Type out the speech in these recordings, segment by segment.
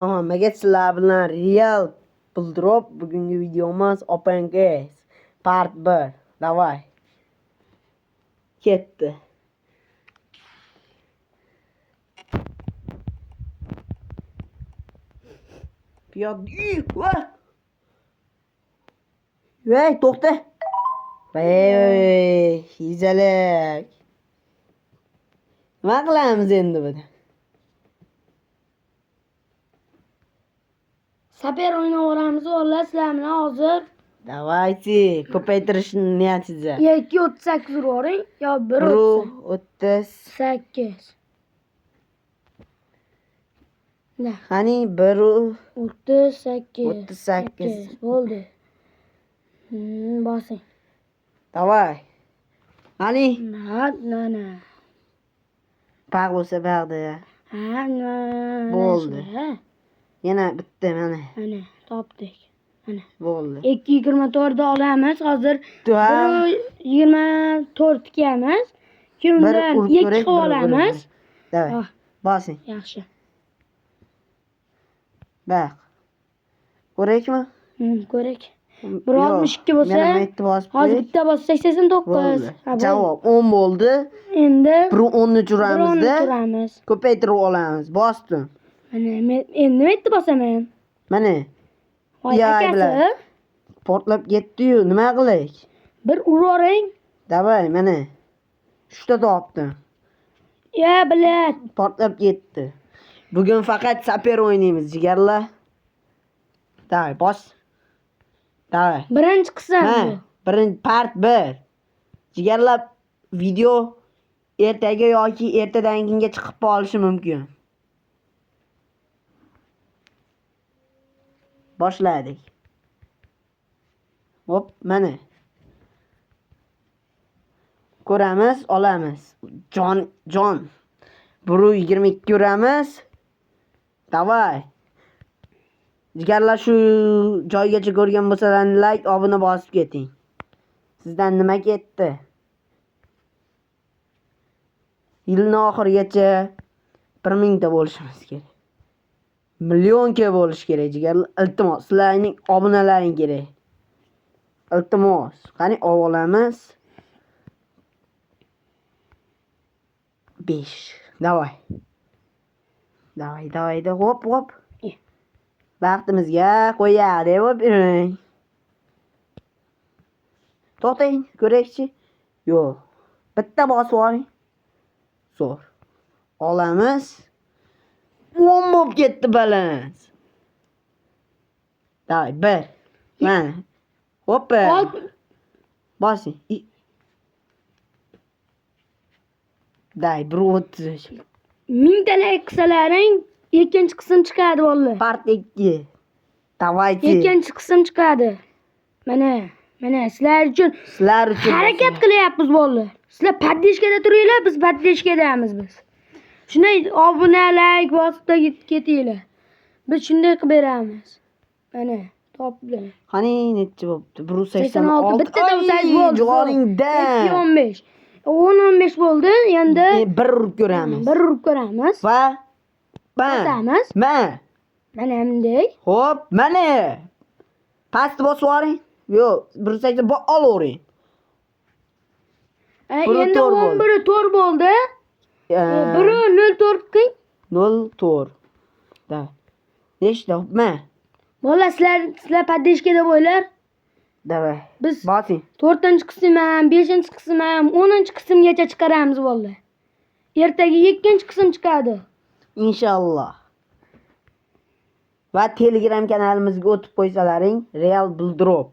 Hammaga sizlar bilan Real Buldrop bugungi videomiz Open Case Part 1. Davay. Ketdi. Piyoda. Voy, to'xta. Voy, izalak. Nima qilamiz endi buni? Saper o'ynaveramiz o'g'illar sizlar bilan hozir. Davaychi, ko'paytirish niyatida. 2.38 urvoring yo 1.38. 1.38. Da. Qani 1.38. 38 bo'ldi. Bosing. Davay. Qani Mana. Baq bo'lsa baqda. Ha, Bo'ldi. Yana bitta mana. Mana topdik. Mana. Bo'ldi. 2.24 da olamiz. Hozir 1.24 tikamiz. Keyin undan 2 qilib olamiz. Davay. Bosing. Yaxshi. Baq. Ko'rakmi? Ko'rak. 1.62 bo'lsa, hozir bitta bo'lsa 89. Javob 10 bo'ldi. Endi 1.10 uramizda. uramiz. Ko'paytirib olamiz. Bosdim. Mana men endi nima etdi bosaman? Mana. Akasi Portlab ketdi-yu, nima qilaylik? Bir uravering. Davay, mana. Shunda topdim. Ya bilat. Portlab ketdi. Bugun faqat saper o'ynaymiz, jigarlar. Davay, bos. Davay. Birinchi qism. Birinchi part 1. Jigarlar, video ertaga yoki ertadan keyinga chiqib qolishi mumkin. Boshladik. Hop, mana. Ko'ramiz, olamiz. Jon. 1.22 uramiz. Davay. Jigarlar, shu joygacha ko'rgan bo'lsalaringiz like, obuna bosib keting. Sizdan nima ketdi? Yilning oxirigacha 1000 ta bo'lishimiz kerak. Millionga bo'lish kerak, jigarlar. Iltimos, sizlarning obunalaring kerak. Iltimos. Qani olamiz. 5. Davay. Davay. Hop. Vaqtimizga qo'yadi, o'piring. To'xtang, ko'rakchi. Yo'q. Bitta bosib oling. Zo'r. Olamiz. 10 bo'lib ketdi balans. Davay, 1. Mana. Hoppa. Bosing. Davay, 1.33. 1000 talik qilsalaring ikkinchi qism chiqadi vallahi. Part 2. Davaychi. Ikkinchi qism chiqadi. Mana sizlar uchun harakat qilyapmiz vallahi. Sizlar paddishkada turinglar, biz paddishkadamiz biz. Shunday obuna, like bosib ketinglar. Biz shunday qilib beramiz. Mana topdim. Qani necha bo'pti? 186. Bitta dovsaz bo'ldi. Jo'g'ingda. 15. 15 bo'ldi. Endi 1 urib ko'ramiz. Va bosamiz. Mana bunday. Hop, mana. Pastni bosib oling. Yo'q, 180 olavering. Endi 11 to'r bo'ldi. 1.04 qiling. 04. Da. Nechta? Bola sizlar paddishkada bo'ylar. Davay. Biz bosing. 4-qism ham, 5-qism ham, 10-qismgacha chiqaramiz vallahi. Ertaga 2-qism chiqadi. Inshaalloh. Va Telegram kanalimizga o'tib qo'ysalaring, Real Buldrop.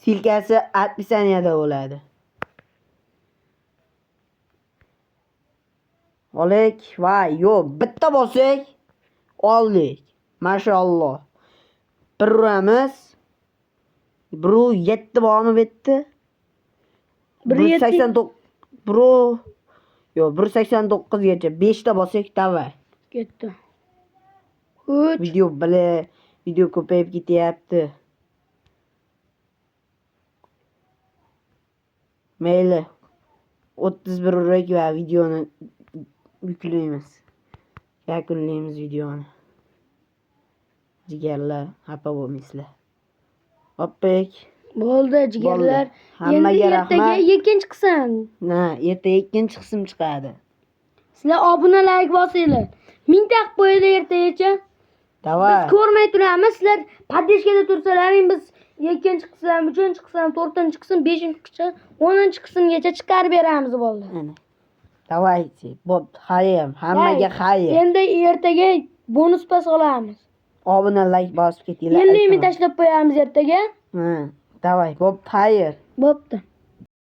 Silkasi opsiyaniyada bo'ladi. Olik, voy, yo'q, bitta bo'lsak, oldik. Mashalloh. 1 uramiz. 1.7 bormi bu yerda? 1.89. Yo'q, 1.89 gacha 5 ta bo'lsak, davay. Ketdi. Video ko'payib ketyapti. Mayli. 31 urak va videoni yuklaymiz. Yakunlaymiz videoni. Jigarlar, xafa bo'lmaysizlar. Hoppek. Bo'ldi jigarlar. Hammaga Endi ertaga rahmat. ikkinchi qism. Ertaga ikkinchi qism chiqadi. Sizlar obuna like bosinglar. 1000 ta qilib qo'yinglar ertagacha. Davay. Biz ko'rmay turamiz. Sizlar podдержкада tursalaring biz ikkinchi qism, uchinchi qism, to'rtinchi qism, beshinchi qism, 10-chi qismgacha chiqarib beramiz bo'ldi. Davaychi. Bo'pti, xayr. Hammaga xayr. Endi ertaga bonus pas olamiz. Obuna like bosib ketinglar. 50 ming tashlab qo'yamiz ertaga. Davay, bo'pti, xayr. Bo'pti.